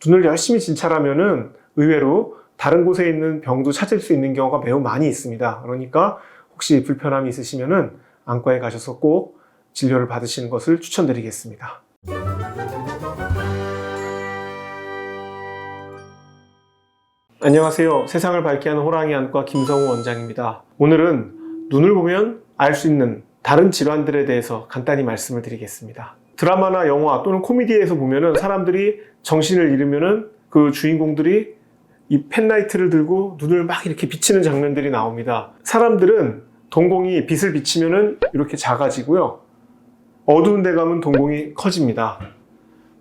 눈을 열심히 진찰하면은 의외로 다른 곳에 있는 병도 찾을 수 있는 경우가 매우 많이 있습니다. 그러니까 혹시 불편함이 있으시면은 안과에 가셔서 꼭 진료를 받으시는 것을 추천드리겠습니다. 안녕하세요. 세상을 밝게 하는 호랑이 안과 김성우 원장입니다. 오늘은 눈을 보면 알 수 있는 다른 질환들에 대해서 간단히 말씀을 드리겠습니다. 드라마나 영화 또는 코미디에서 보면은 사람들이 정신을 잃으면은 그 주인공들이 이 펜라이트를 들고 눈을 막 이렇게 비치는 장면들이 나옵니다. 사람들은 동공이 빛을 비치면은 이렇게 작아지고요. 어두운 데 가면 동공이 커집니다.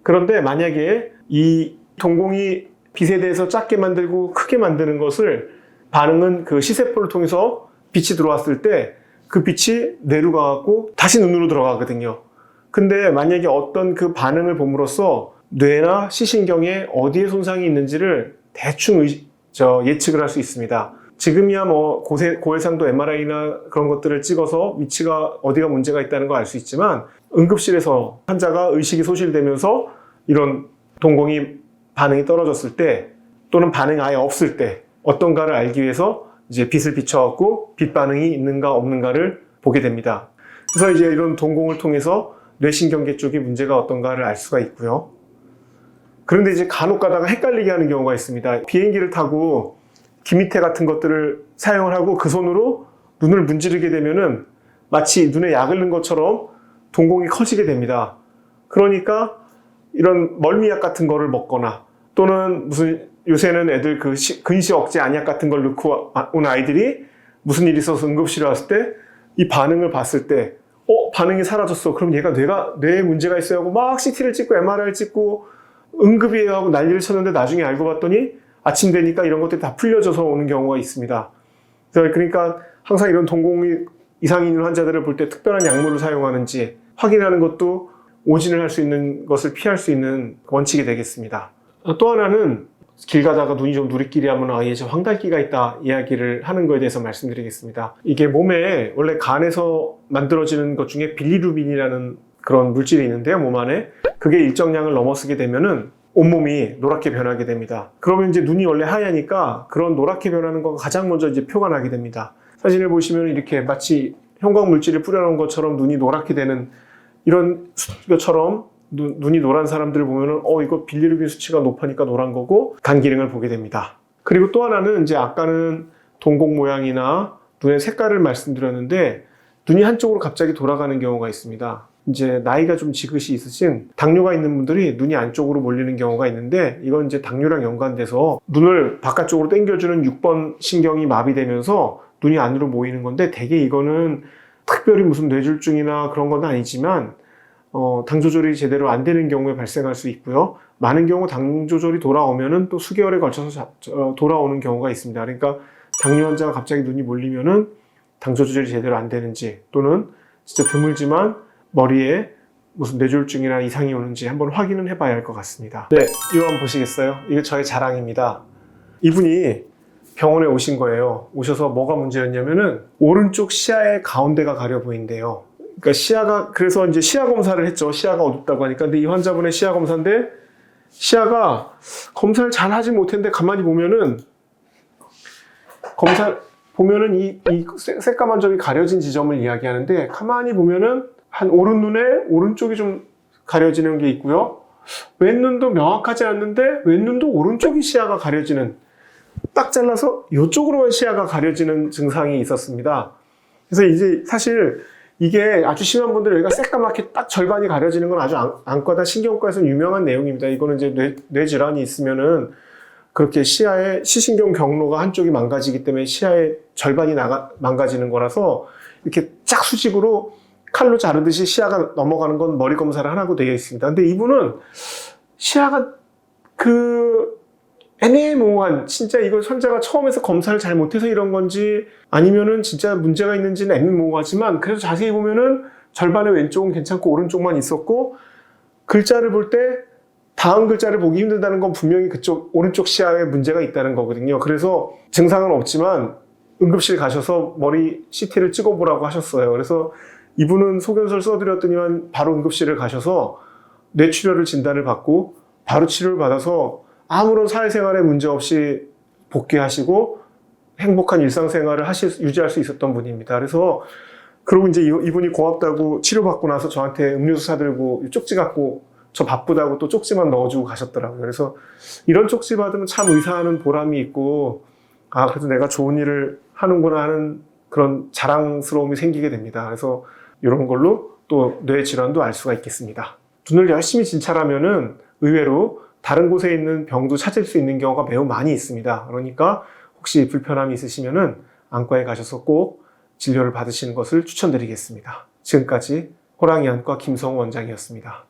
그런데 만약에 이 동공이 빛에 대해서 작게 만들고 크게 만드는 것을 반응은 그 시세포를 통해서 빛이 들어왔을 때 그 빛이 뇌로 가고 다시 눈으로 들어가거든요. 근데 만약에 어떤 그 반응을 봄으로써 뇌나 시신경에 어디에 손상이 있는지를 대충 예측을 할 수 있습니다. 지금이야 뭐 고해상도 MRI나 그런 것들을 찍어서 위치가 어디가 문제가 있다는 걸 알 수 있지만 응급실에서 환자가 의식이 소실되면서 이런 동공이 반응이 떨어졌을 때 또는 반응이 아예 없을 때 어떤가를 알기 위해서 이제 빛을 비춰갖고 빛 반응이 있는가 없는가를 보게 됩니다. 그래서 이제 이런 동공을 통해서 뇌신경계 쪽이 문제가 어떤가를 알 수가 있고요. 그런데 이제 간혹 가다가 헷갈리게 하는 경우가 있습니다. 비행기를 타고 기미테 같은 것들을 사용을 하고 그 손으로 눈을 문지르게 되면은 마치 눈에 약을 넣은 것처럼 동공이 커지게 됩니다. 그러니까 이런 멀미약 같은 거를 먹거나 또는 무슨 요새는 애들 그 근시 억제 안약 같은 걸 넣고 온 아이들이 무슨 일이 있어서 응급실에 왔을 때 이 반응을 봤을 때 반응이 사라졌어. 그럼 얘가 뇌에 문제가 있어요 하고 막 CT를 찍고 MRI를 찍고 응급이에요 하고 난리를 쳤는데 나중에 알고 봤더니 아침 되니까 이런 것들이 다 풀려져서 오는 경우가 있습니다. 그러니까 항상 이런 동공이 이상이 있는 환자들을 볼 때 특별한 약물을 사용하는지 확인하는 것도 오진을 할 수 있는 것을 피할 수 있는 원칙이 되겠습니다. 또 하나는 길 가다가 눈이 좀 누리끼리 하면 얘 저 황달기가 있다 이야기를 하는 거에 대해서 말씀드리겠습니다. 이게 몸에 원래 간에서 만들어지는 것 중에 빌리루빈이라는 그런 물질이 있는데요, 몸 안에. 그게 일정량을 넘어서게 되면은 온몸이 노랗게 변하게 됩니다. 그러면 이제 눈이 원래 하얘니까 그런 노랗게 변하는 거가 가장 먼저 이제 표가 나게 됩니다. 사진을 보시면 이렇게 마치 형광 물질을 뿌려놓은 것처럼 눈이 노랗게 되는 이런 것처럼 눈이 노란 사람들을 보면은 이거 빌리루빈 수치가 높으니까 노란 거고 간 기능을 보게 됩니다. 그리고 또 하나는 이제 아까는 동공 모양이나 눈의 색깔을 말씀드렸는데 눈이 한쪽으로 갑자기 돌아가는 경우가 있습니다. 이제 나이가 좀 지긋이 있으신 당뇨가 있는 분들이 눈이 안쪽으로 몰리는 경우가 있는데 이건 이제 당뇨랑 연관돼서 눈을 바깥쪽으로 당겨주는 6번 신경이 마비되면서 눈이 안으로 모이는 건데 대개 이거는 특별히 무슨 뇌졸중이나 그런 건 아니지만 당 조절이 제대로 안 되는 경우에 발생할 수 있고요. 많은 경우 당 조절이 돌아오면은 또 수개월에 걸쳐서 돌아오는 경우가 있습니다. 그러니까 당뇨 환자가 갑자기 눈이 몰리면은 당 조절이 제대로 안 되는지 또는 진짜 드물지만 머리에 무슨 뇌졸중이나 이상이 오는지 한번 확인은 해봐야 할 것 같습니다. 네, 이거 한번 보시겠어요? 이게 저의 자랑입니다. 이분이 병원에 오신 거예요. 오셔서 뭐가 문제였냐면은 오른쪽 시야의 가운데가 가려 보인대요. 그러니까 그래서 이제 시야 검사를 했죠. 시야가 어둡다고 하니까. 근데 이 환자분의 시야 검사인데 시야가 검사를 잘 하지 못했는데 가만히 보면은 이 새까만 점이 가려진 지점을 이야기하는데 가만히 보면은 한 오른 눈에 오른쪽이 좀 가려지는 게 있고요. 왼눈도 명확하지 않는데 왼눈도 오른쪽이 시야가 가려지는 딱 잘라서 이쪽으로만 시야가 가려지는 증상이 있었습니다. 그래서 이제 사실 이게 아주 심한 분들 여기가 새까맣게 딱 절반이 가려지는 건 아주 안과다 신경과에서는 유명한 내용입니다. 이거는 이제 뇌질환이 있으면은 그렇게 시신경 경로가 한쪽이 망가지기 때문에 시야의 절반이 망가지는 거라서 이렇게 짝 수직으로 칼로 자르듯이 시야가 넘어가는 건 머리 검사를 안 하고 되어 있습니다. 근데 이분은 시야가 애매모호한, 진짜 이걸 환자가 처음에서 검사를 잘 못해서 이런 건지 아니면은 진짜 문제가 있는지는 애매모호하지만 그래도 자세히 보면은 절반의 왼쪽은 괜찮고 오른쪽만 있었고 글자를 볼 때 다음 글자를 보기 힘들다는 건 분명히 그쪽 오른쪽 시야에 문제가 있다는 거거든요. 그래서 증상은 없지만 응급실 가셔서 머리 CT를 찍어보라고 하셨어요. 그래서 이분은 소견서를 써드렸더니만 바로 응급실을 가셔서 뇌출혈을 진단을 받고 바로 치료를 받아서 아무런 사회생활에 문제 없이 복귀하시고 행복한 일상생활을 유지할 수 있었던 분입니다. 그리고 이제 이분이 고맙다고 치료받고 나서 저한테 음료수 사들고 쪽지 갖고 저 바쁘다고 또 쪽지만 넣어주고 가셨더라고요. 그래서 이런 쪽지 받으면 참 의사하는 보람이 있고, 그래도 내가 좋은 일을 하는구나 하는 그런 자랑스러움이 생기게 됩니다. 그래서 이런 걸로 또 뇌 질환도 알 수가 있겠습니다. 눈을 열심히 진찰하면은 의외로 다른 곳에 있는 병도 찾을 수 있는 경우가 매우 많이 있습니다. 그러니까 혹시 불편함이 있으시면은 안과에 가셔서 꼭 진료를 받으시는 것을 추천드리겠습니다. 지금까지 호랑이 안과 김성우 원장이었습니다.